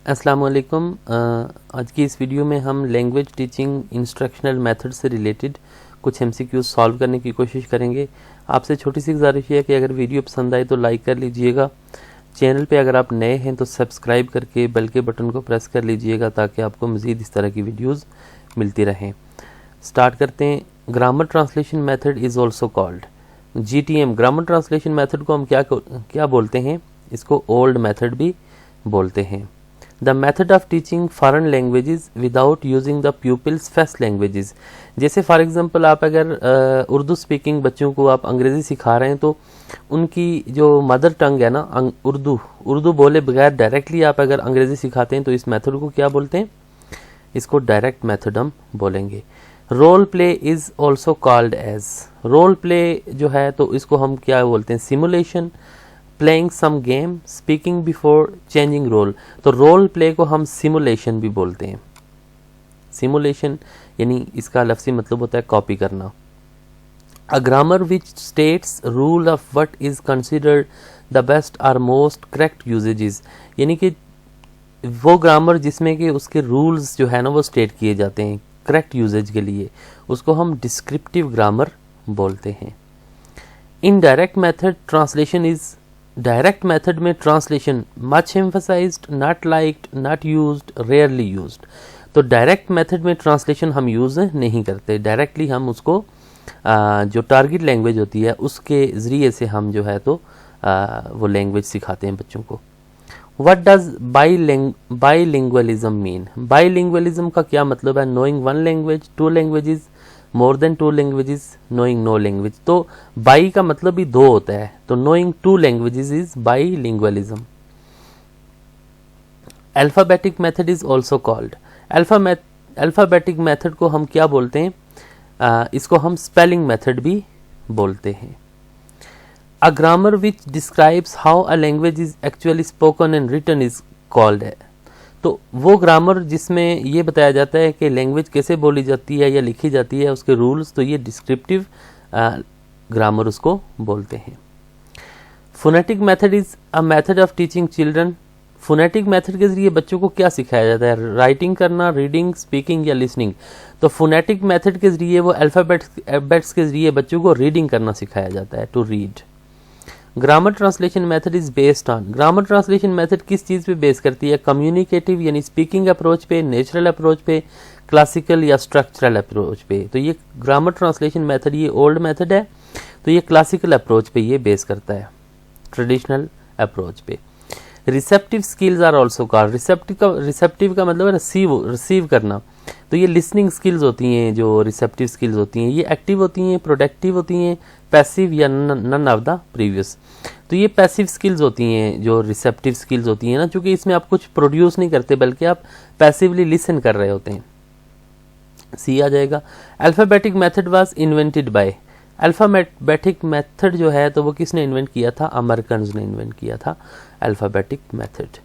अस्सलाम वालेकुम। आज की इस वीडियो में हम लैंग्वेज टीचिंग इंस्ट्रक्शनल मेथड से रिलेटेड कुछ एमसीक्यूज सॉल्व करने की कोशिश करेंगे। आपसे छोटी सी गुजारिश है कि अगर वीडियो पसंद आए तो लाइक कर लीजिएगा। चैनल पे अगर आप नए हैं तो सब्सक्राइब करके बेल के बटन को प्रेस कर लीजिएगा ताकि आपको मज़ीद इस तरह की वीडियोज़ मिलती रहें। स्टार्ट करते हैं। Grammar translation method is also called GTM। Grammar translation method को हम क्या बोलते हैं? इसको ओल्ड मेथड भी बोलते हैं। The method of teaching foreign languages without using the pupils first languages. जैसे फॉर एग्जांपल आप अगर उर्दू स्पीकिंग बच्चों को आप अंग्रेज़ी सिखा रहे हैं तो उनकी जो मदर टंग है ना उर्दू बोले बगैर डायरेक्टली आप अगर अंग्रेज़ी सिखाते हैं तो इस मेथड को क्या बोलते हैं? इसको डायरेक्ट मेथड हम बोलेंगे। Role play is also called as. Role play जो है तो इसको हम क्या बोलते हैं? Simulation, playing some game, speaking before changing role. तो रोल प्ले को हम सिमुलेशन भी बोलते हैं। सिमुलेशन यानी इसका लफ्ज़ी मतलब होता है कॉपी करना। A grammar which states rule of what is considered the best or most correct usages. यानी कि वो ग्रामर जिसमें कि उसके रूल्स जो है ना वो स्टेट किए जाते हैं करेक्ट यूजेज के लिए, उसको हम डिस्क्रिप्टिव ग्रामर बोलते हैं। In direct method translation is. Direct method में translation much emphasised, not liked, not used, rarely used. तो डायरेक्ट मेथड में ट्रांसलेशन हम यूज़ नहीं करते। डायरेक्टली हम उसको जो टारगेट लैंग्वेज होती है उसके ज़रिए से हम जो है तो वो लैंग्वेज सिखाते हैं बच्चों को। What does bilingualism mean? Bilingualism का क्या मतलब है? Knowing one language, two languages, more than two languages, knowing no language. तो बाई का मतलब भी दो होता है, तो knowing two languages is bilingualism. Alphabetic method is also called. Alphabetic method को हम क्या बोलते हैं? इसको हम स्पेलिंग मेथड भी बोलते हैं। A grammar which describes how a language is actually spoken and written is called है। तो वो ग्रामर जिसमें ये बताया जाता है कि लैंग्वेज कैसे बोली जाती है या लिखी जाती है, उसके रूल्स, तो ये डिस्क्रिप्टिव ग्रामर उसको बोलते हैं। Phonetic method is a method of teaching children. Phonetic method के जरिए बच्चों को क्या सिखाया जाता है? राइटिंग करना, रीडिंग, स्पीकिंग या लिसनिंग। तो फोनेटिक मेथड के जरिए वो अल्फ़ाबेट्स के जरिए बच्चों को रीडिंग करना सिखाया जाता है, to read. Grammar translation method is based on. Grammar translation method किस चीज़ पे बेस करती है? कम्युनिकेटिव यानी स्पीकिंग अप्रोच पे, नेचुरल अप्रोच पे, क्लासिकल या स्ट्रक्चरल अप्रोच पे। तो ये ग्रामर ट्रांसलेशन मेथड ये ओल्ड मेथड है, तो ये क्लासिकल अप्रोच पे ये बेस करता है, ट्रेडिशनल अप्रोच पे। Receptive skills are also called. Receptive का मतलब है रिसीव करना। तो ये लिसनिंग स्किल्स होती हैं, जो रिसेप्टिव स्किल्स होती हैं ये एक्टिव होती हैं, प्रोडक्टिव होती हैं, पैसिव या नन ऑफ द प्रीवियस। तो ये पैसिव स्किल्स होती हैं जो रिसेप्टिव स्किल्स होती हैं ना, क्योंकि इसमें आप कुछ प्रोड्यूस नहीं करते बल्कि आप पैसिवली लिसन कर रहे होते हैं। सी आ जाएगा। Alphabetic method was invented by. Alphabetic method जो है तो वो किसने इन्वेंट किया था? अमेरिकन ने इन्वेंट किया था alphabetic method.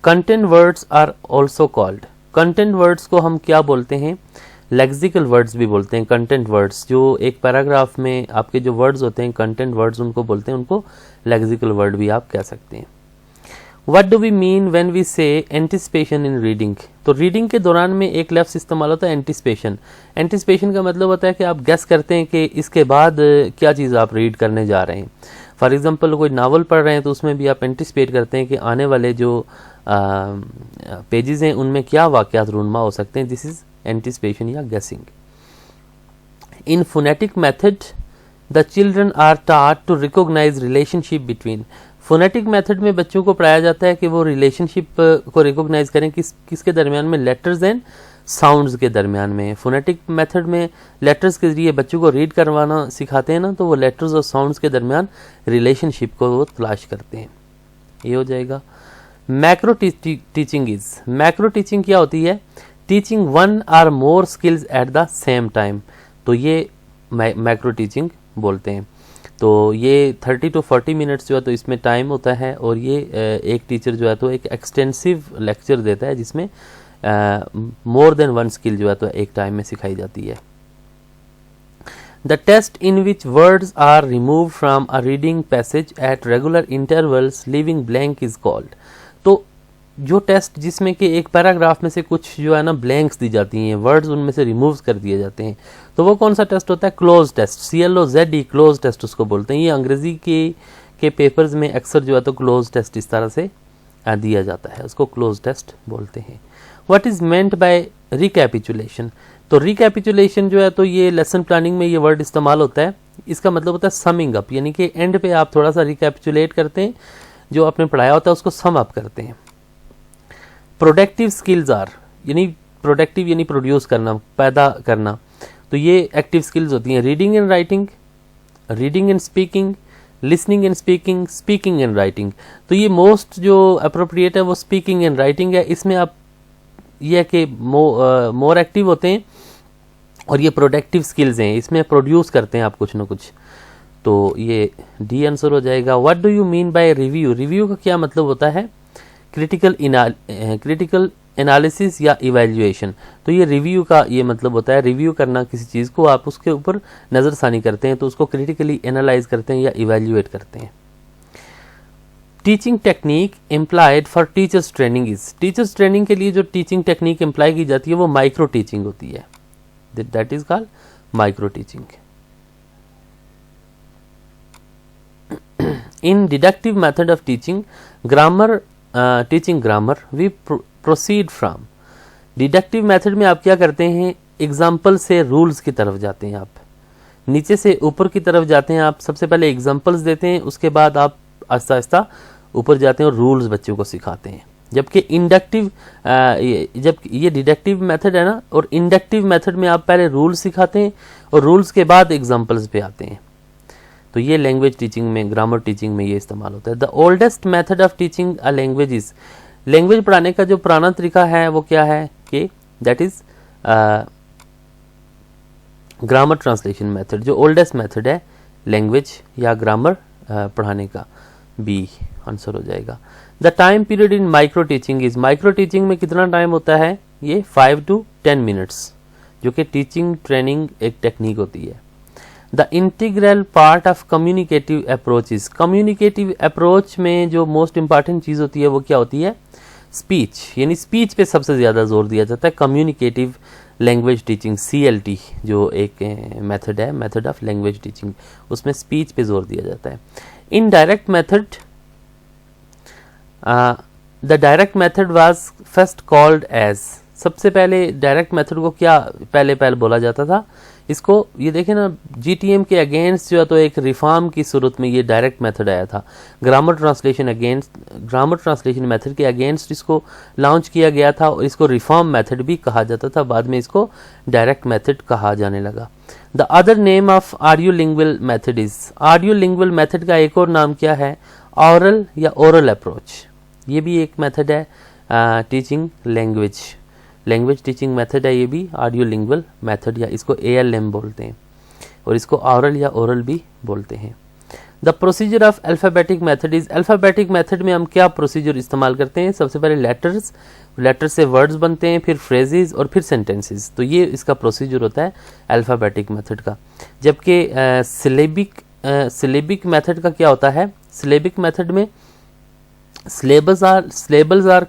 Content words are also called. Content words को हम क्या बोलते हैं? लेक्सिकल वर्ड्स भी बोलते हैं। कंटेंट वर्ड्स जो एक पैराग्राफ में आपके जो वर्ड्स होते हैं कंटेंट वर्ड्स उनको बोलते हैं, उनको लेक्सिकल वर्ड भी आप कह सकते हैं। What do we mean when we say anticipation in reading? तो रीडिंग के दौरान में एक लफ्ज़ इस्तेमाल होता है एंटिसिपेशन। एंटिसिपेशन का मतलब होता है कि आप गेस करते हैं कि इसके बाद क्या चीज़ आप रीड करने जा रहे हैं। फॉर एग्जांपल कोई नावल पढ़ रहे हैं तो उसमें भी आप एंटिसिपेट करते हैं कि आने वाले जो पेजेस हैं उनमें क्या वाक़यात रूनमा हो सकते हैं। दिस इज एंटिसिपेशन या guessing. In phonetic method the children are taught to recognise relationship between. Phonetic method में बच्चों को पढ़ाया जाता है कि वो रिलेशनशिप को रिकॉग्नाइज करें किसके दरमियान में? लेटर्स एंड साउंड्स के दरमियान में। फोनेटिक मेथड में लेटर्स के जरिए बच्चों को रीड करवाना सिखाते हैं ना, तो वो लेटर्स और साउंड्स के दरमियान रिलेशनशिप को वो तलाश करते हैं। ये हो जाएगा। Macro teaching is. Macro teaching क्या होती है? Teaching one or more skills at the same time. तो ये मैक्रो टीचिंग बोलते हैं। तो ये 30 to 40 मिनट्स जो है तो इसमें टाइम होता है, और ये एक टीचर जो है तो एक एक्सटेंसिव लेक्चर देता है जिसमें मोर देन वन स्किल जो है तो एक टाइम में सिखाई जाती है। The test in which words are remove from a reading passage at regular intervals leaving blank is called. तो जो टेस्ट जिसमें कि एक पैराग्राफ में से कुछ जो है ना ब्लैंक्स दी जाती हैं, वर्ड्स उनमें से रिमूव कर दिए जाते हैं, तो वो कौन सा टेस्ट होता है? Cloze test, CLOZE, cloze test उसको बोलते हैं। ये अंग्रेजी के पेपर्स में अक्सर जो है तो क्लोज टेस्ट इस तरह से दिया जाता है, उसको क्लोज टेस्ट बोलते हैं। What is meant by recapitulation? तो रिकैपिचुलेशन जो है तो ये लेसन प्लानिंग में ये वर्ड इस्तेमाल होता है। इसका मतलब होता है समिंग अप, यानी कि एंड पे आप थोड़ा सा रिकैपिचुलेट करते हैं, जो आपने पढ़ाया होता है उसको सम अप करते हैं। प्रोडक्टिव स्किल्स आर, यानी प्रोडक्टिव यानी प्रोड्यूस करना, पैदा करना, तो ये एक्टिव स्किल्स होती हैं। Reading and writing, reading and speaking, listening and speaking, speaking and writing. तो ये मोस्ट जो अप्रोप्रिएट है वो स्पीकिंग एंड राइटिंग है। इसमें आप ये है कि मोर एक्टिव होते हैं और ये प्रोडक्टिव स्किल्स हैं, इसमें प्रोड्यूस करते हैं आप कुछ ना कुछ। तो ये डी आंसर हो जाएगा। What do you mean by review? Review का क्या मतलब होता है? क्रिटिकल एनालिसिस या इवैल्यूएशन। तो ये रिव्यू का ये मतलब होता है, रिव्यू करना किसी चीज़ को, आप उसके ऊपर नज़रसानी करते हैं तो उसको क्रिटिकली एनालाइज करते हैं या इवैल्यूएट करते हैं। Teaching technique employed for teachers training is, teachers training के लिए जो टीचिंग टेक्निक एम्प्लॉय की जाती है वो माइक्रो टीचिंग होती है, that is called micro teaching. In deductive method of teaching grammar, teaching grammar we proceed from. Deductive method में आप क्या करते हैं? एग्जाम्पल से रूल्स की तरफ जाते हैं, आप नीचे से ऊपर की तरफ जाते हैं। आप सबसे पहले एग्जाम्पल्स देते हैं, उसके बाद आप आहिस्ता आहिस्ता ऊपर जाते हैं और रूल्स बच्चों को सिखाते हैं। जबकि इंडक्टिव, जब ये डिडक्टिव मेथड है ना, और इंडक्टिव मेथड में आप पहले रूल्स सिखाते हैं और रूल्स के बाद एग्जाम्पल्स पे आते हैं। तो ये लैंग्वेज टीचिंग में, ग्रामर टीचिंग में ये इस्तेमाल होता है। The oldest method of teaching a language is, language पढ़ाने का जो पुराना तरीका है वो क्या है कि that is grammar translation method. जो ओल्डेस्ट मेथड है लैंग्वेज या ग्रामर पढ़ाने का, बी आंसर हो जाएगा। The time period in micro teaching is, micro teaching में कितना टाइम होता है? ये 5 to 10 मिनट्स, जो कि टीचिंग ट्रेनिंग एक टेक्निक होती है। The integral part of communicative approaches, communicative approach में जो मोस्ट इंपॉर्टेंट चीज़ होती है वो क्या होती है? स्पीच, यानी स्पीच पे सबसे ज़्यादा जोर दिया जाता है। कम्युनिकेटिव लैंग्वेज टीचिंग, CLT जो एक मेथड है, मेथड ऑफ लैंग्वेज टीचिंग, उसमें स्पीच पे जोर दिया जाता है। In direct method, the direct method was first called as, सबसे पहले डायरेक्ट मेथड को क्या पहले बोला जाता था? इसको ये देखें ना, GTM के अगेंस्ट जो है तो एक रिफॉर्म की सूरत में ये डायरेक्ट मेथड आया था। Grammar translation against, grammar translation method के अगेंस्ट इसको लॉन्च किया गया था और इसको रिफॉर्म मेथड भी कहा जाता था, बाद में इसको डायरेक्ट मेथड कहा जाने लगा। The other name of audiolingual method is, audiolingual method का एक और नाम क्या है? ऑरल या ओरल अप्रोच। ये भी एक मेथड है teaching language, language teaching method है ये भी, ऑडियो लिंगुअल मेथड, या इसको ALM बोलते हैं और इसको ऑरल या ओरल भी बोलते हैं। The procedure of alphabetic method is, alphabetic method में हम क्या प्रोसीजर इस्तेमाल करते हैं? सबसे पहले लेटर्स, लेटर से वर्ड्स बनते हैं, फिर फ्रेजेस और फिर सेंटेंसेस। तो ये इसका प्रोसीजर होता है अल्फ़ाबेटिक मेथड का। जबकि सिलेबिक मेथड का क्या होता है? सिलेबिक मेथड में syllables are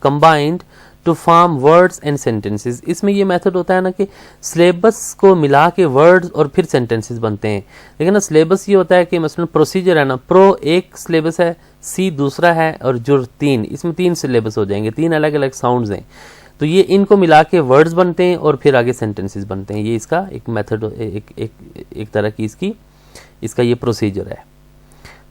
combined to form words and sentences। इसमें ये मेथड होता है ना कि सिलेबस को मिला के वर्ड्स और फिर सेंटेंसेस बनते हैं। लेकिन ना सिलेबस ये होता है कि मसलन प्रोसीजर है ना, प्रो एक सिलेबस है, सी दूसरा है और जुर 3, इसमें 3 सिलेबस हो जाएंगे, 3 अलग अलग साउंड्स हैं। तो ये इनको मिला के वर्ड्स बनते हैं और फिर आगे सेंटेंसेस बनते हैं। ये इसका एक मेथड, एक तरह की इसका ये प्रोसीजर है।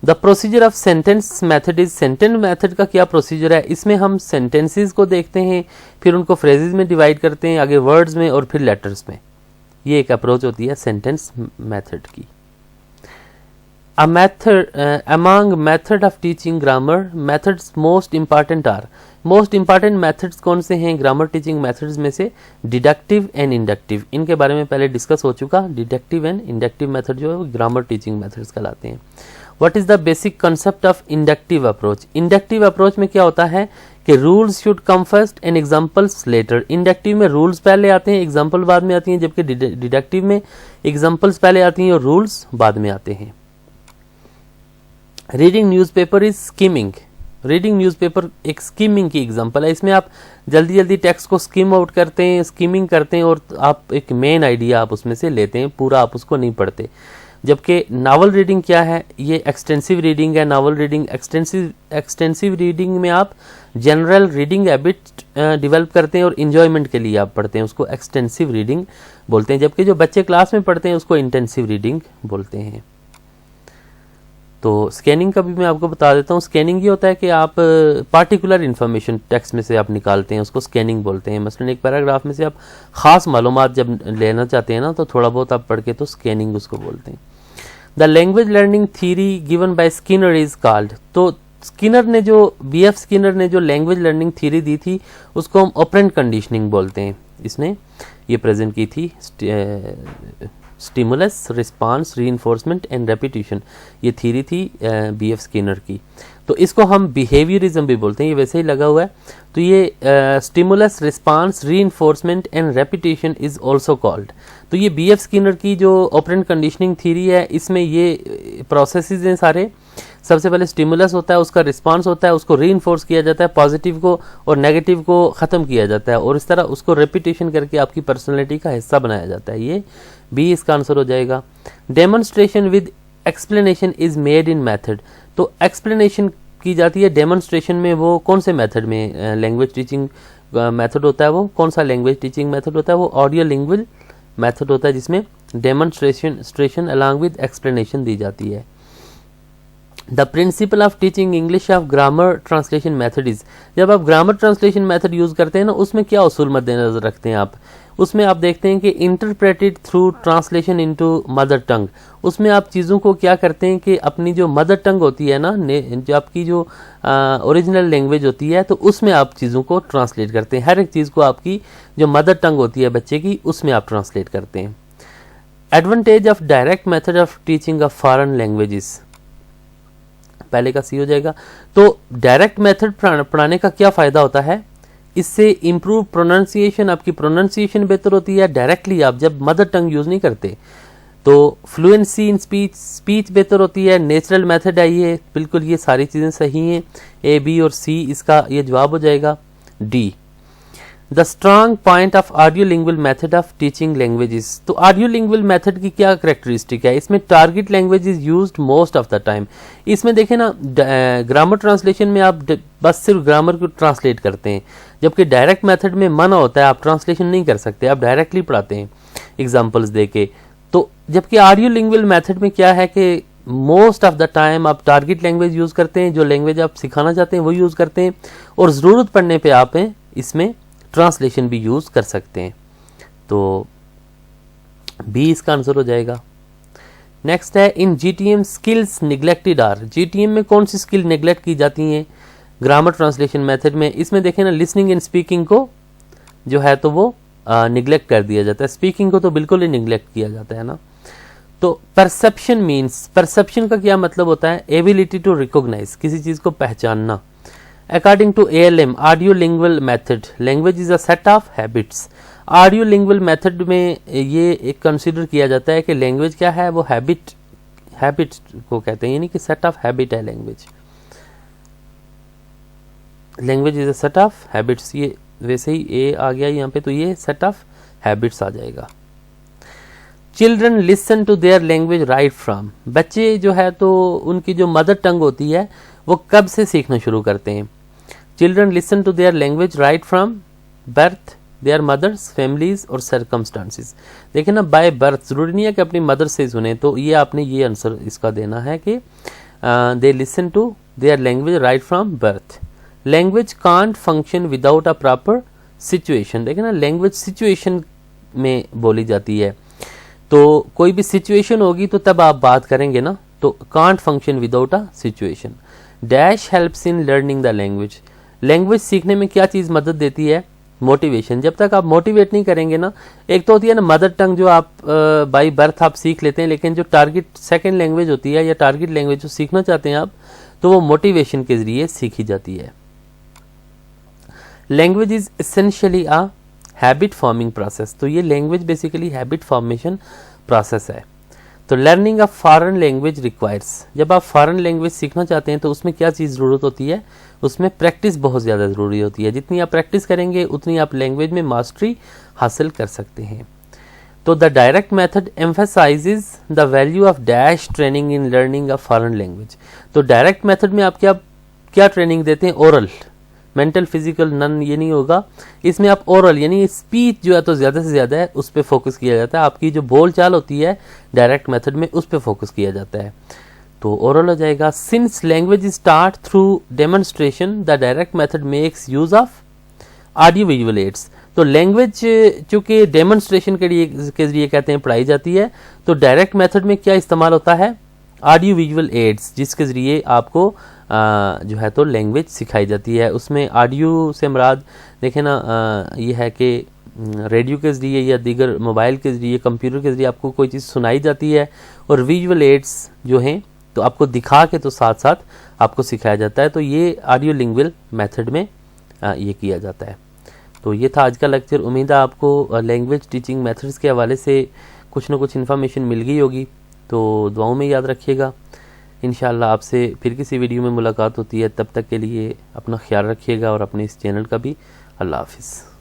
The procedure of sentence method is, sentence method का क्या प्रोसीजर है? इसमें हम सेंटेंसेस को देखते हैं, फिर उनको फ्रेजेस में डिवाइड करते हैं, आगे वर्ड्स में और फिर लेटर्स में। ये एक अप्रोच होती है सेंटेंस मेथड की। A method among method of teaching grammar methods most important are, most important methods कौन से हैं ग्रामर टीचिंग मेथड्स में से? डिडक्टिव एंड इंडक्टिव, इनके बारे में पहले डिस्कस हो चुका। डिडक्टिव एंड इंडक्टिव मेथड जो है वो ग्रामर टीचिंग मेथड्स कहलाते हैं। What is the basic concept of inductive approach? Inductive approach में क्या होता है कि rules should come first and examples later. Inductive में रूल्स पहले आते हैं, एग्जांपल बाद में आती हैं, जबकि डिडक्टिव में एग्जांपल्स पहले आती हैं और रूल्स बाद में आते हैं। Reading newspaper is skimming, reading newspaper एक स्कीमिंग की एग्जांपल है। इसमें आप जल्दी जल्दी टेक्स्ट को स्कीम आउट करते हैं, स्कीमिंग करते हैं और आप एक मेन आइडिया आप उसमें से लेते हैं, पूरा आप उसको नहीं पढ़ते। जबकि नावल रीडिंग क्या है, ये एक्सटेंसिव रीडिंग है। नावल रीडिंग एक्सटेंसिव रीडिंग में आप जनरल रीडिंग हैबिट डेवलप करते हैं और इन्जॉयमेंट के लिए आप पढ़ते हैं, उसको एक्सटेंसिव रीडिंग बोलते हैं। जबकि जो बच्चे क्लास में पढ़ते हैं उसको इंटेंसिव रीडिंग बोलते हैं। तो स्कैनिंग का भी मैं आपको बता देता हूँ। स्कैनिंग ये होता है कि आप पार्टिकुलर इन्फॉर्मेशन टेक्स्ट में से आप निकालते हैं, उसको स्कैनिंग बोलते हैं। मसलन एक पैराग्राफ में से आप ख़ास मालूमात जब लेना चाहते हैं ना, तो थोड़ा बहुत आप पढ़ के तो स्कैनिंग उसको बोलते हैं। The language learning theory given by Skinner is called. तो स्किनर ने जो BF स्किनर ने जो लैंग्वेज लर्निंग थ्योरी दी थी उसको हम ऑपरेंट कंडीशनिंग बोलते हैं। इसने ये प्रेजेंट की थी stimulus, response, reinforcement and repetition, ये थ्योरी थी BF स्किनर की। तो इसको हम बिहेवियरिज्म भी बोलते हैं, ये वैसे ही लगा हुआ है। तो ये stimulus, response, reinforcement and repetition is also called. तो ये BF स्किनर की जो ऑपरेंट कंडीशनिंग थ्योरी है, इसमें ये प्रोसेसेस हैं सारे। सबसे पहले स्टिमुलस होता है, उसका रिस्पांस होता है, उसको रीइंफोर्स किया जाता है, पॉजिटिव को और नेगेटिव को ख़त्म किया जाता है, और इस तरह उसको रेपिटेशन करके आपकी पर्सनैलिटी का हिस्सा बनाया जाता है। ये B इसका आंसर हो जाएगा। Demonstration with explanation is made in method. तो एक्सप्लेनेशन की जाती है डेमोन्स्ट्रेशन में, वो कौन से मेथड में लैंग्वेज टीचिंग मेथड होता है, वो कौन सा लैंग्वेज टीचिंग मेथड होता है, वो ऑडियो लिंगुअल मेथड होता है, जिसमें डेमोन्स्ट्रेशन अलॉन्ग विद एक्सप्लेनेशन दी जाती है। The principle of teaching English of grammar translation method is. जब आप ग्रामर ट्रांसलेशन मेथड यूज करते हैं ना, उसमें क्या उसूल मद्देनजर रखते हैं आप, उसमें आप देखते हैं कि interpreted through translation into mother tongue. उसमें आप चीज़ों को क्या करते हैं कि अपनी जो मदर टंग होती है ना, जो आपकी जो ओरिजिनल लैंग्वेज होती है, तो उसमें आप चीज़ों को ट्रांसलेट करते हैं। हर एक चीज़ को आपकी जो मदर टंग होती है बच्चे की, उसमें आप ट्रांसलेट करते हैं। Advantage of direct method of teaching of foreign languages, पहले का सी हो जाएगा। तो डायरेक्ट मेथड पढ़ाने का क्या फ़ायदा होता है, इससे इम्प्रूव प्रोनाउंसिएशन, आपकी प्रोनाउंसिएशन बेहतर होती है। डायरेक्टली आप जब मदर टंग यूज़ नहीं करते तो फ्लुएंसी इन स्पीच बेहतर होती है। नेचुरल मेथड है ये, बिल्कुल ये सारी चीज़ें सही हैं। A, B और C इसका ये जवाब हो जाएगा D। The strong point of audio lingual method of teaching languages. तो ऑडियो लिंगुअल मेथड की क्या करेक्टरिस्टिक है, इसमें target language is used most of the time. इसमें देखें ना, ग्रामर ट्रांसलेशन में आप बस सिर्फ ग्रामर को ट्रांसलेट करते हैं, जबकि डायरेक्ट मेथड में मना होता है, आप ट्रांसलेशन नहीं कर सकते, आप डायरेक्टली पढ़ाते हैं एग्जाम्पल्स दे के। तो जबकि ऑडियो लिंगुअल मेथड में क्या है कि मोस्ट ऑफ द टाइम आप टारगेट लैंग्वेज यूज़ करते हैं, जो लैंग्वेज आप सिखाना चाहते हैं वो यूज़ करते हैं, और ज़रूरत पड़ने पर आप इसमें ट्रांसलेशन भी यूज कर सकते हैं। तो B इसका आंसर हो जाएगा। नेक्स्ट है, in GTM skills neglected are. GTM में कौन सी स्किल निग्लेक्ट की जाती हैं ग्रामर ट्रांसलेशन मेथड में? इसमें देखें ना, लिसनिंग एंड स्पीकिंग को जो है तो वो निग्लेक्ट कर दिया जाता है, स्पीकिंग को तो बिल्कुल ही निग्लेक्ट किया जाता है ना। तो परसेप्शन मीन्स, परसेप्शन का क्या मतलब होता है, एबिलिटी टू रिकॉग्नाइज, किसी चीज़ को पहचानना। According to ALM, audio lingual method, language is a set of habits. Audio lingual method में ये एक कंसिडर किया जाता है कि लैंग्वेज क्या है, वो हैबिट को कहते हैं, यानी कि सेट ऑफ हैबिट है language. Language is a set of habits, ये वैसे ही A आ गया यहाँ पे, तो ये सेट ऑफ हैबिट्स आ जाएगा। Children listen to their language right from. बच्चे जो है तो उनकी जो मदर टंग होती है वो कब से सीखना शुरू करते हैं? Children listen to their language right from birth, their mothers, families और सर्कमस्टांसिस। देखिए ना, बाय बर्थ जरूरी नहीं है कि अपनी मदर से सुने, तो ये आपने ये आंसर इसका देना है कि they listen to their language right from birth. Language can't function without a proper situation. देखिए ना, लैंग्वेज सिचुएशन में बोली जाती है, तो कोई भी सिचुएशन होगी तो तब आप बात करेंगे ना, तो can't function without a situation. Dash helps in learning the language. Language सीखने में क्या चीज़ मदद देती है? मोटिवेशन। जब तक आप मोटिवेट नहीं करेंगे ना, एक तो होती है ना मदर टंग जो आप बाई बर्थ आप सीख लेते हैं, लेकिन जो टारगेट सेकंड लैंग्वेज होती है या टारगेट लैंग्वेज जो सीखना चाहते हैं आप, तो वो मोटिवेशन के जरिए सीखी जाती है। Language is essentially a habit forming process. तो ये language basically habit formation process है। तो learning a foreign language requires, जब आप फॉरेन लैंग्वेज सीखना चाहते हैं तो उसमें क्या चीज़ ज़रूरत होती है, उसमें प्रैक्टिस बहुत ज़्यादा ज़रूरी होती है। जितनी आप प्रैक्टिस करेंगे उतनी आप लैंग्वेज में मास्टरी हासिल कर सकते हैं। तो the direct method emphasises the value of dash training in learning a foreign language. तो डायरेक्ट मेथड में आप क्या ट्रेनिंग देते हैं, ओरल, मेंटल फिजिकल नन ये नहीं होगा। इसमें आप ओरल यानी स्पीच जो है तो ज़्यादा से ज़्यादा है उस पर फोकस किया जाता है। आपकी जो बोल चाल होती है डायरेक्ट मेथड में उस पर फोकस किया जाता है, तो ओरल हो जाएगा। Since language start through demonstration the direct method makes use of audio visual aids. तो लैंग्वेज चूंकि डेमोन्स्ट्रेशन के जरिए कहते हैं पढ़ाई जाती है, तो डायरेक्ट मेथड में क्या इस्तेमाल होता है, ऑडियो विजुअल एड्स, जिसके ज़रिए आपको जो है तो लैंग्वेज सिखाई जाती है। उसमें ऑडियो से मुराद देखें ना, ये है कि रेडियो के ज़रिए या दीगर मोबाइल के ज़रिए, कंप्यूटर के ज़रिए आपको कोई चीज़ सुनाई जाती है, और विजुअल एड्स जो हैं तो आपको दिखा के तो साथ साथ आपको सिखाया जाता है। तो ये ऑडियो लिंग्वल मेथड में ये किया जाता है। तो ये था आज का लेक्चर। उम्मीद है आपको लैंग्वेज टीचिंग मेथड्स के हवाले से कुछ ना कुछ इन्फॉर्मेशन मिल गई होगी। तो दुआओं में याद रखिएगा। इंशाअल्लाह आपसे फिर किसी वीडियो में मुलाकात होती है। तब तक के लिए अपना ख्याल रखिएगा और अपने इस चैनल का भी। अल्लाह हाफिज़।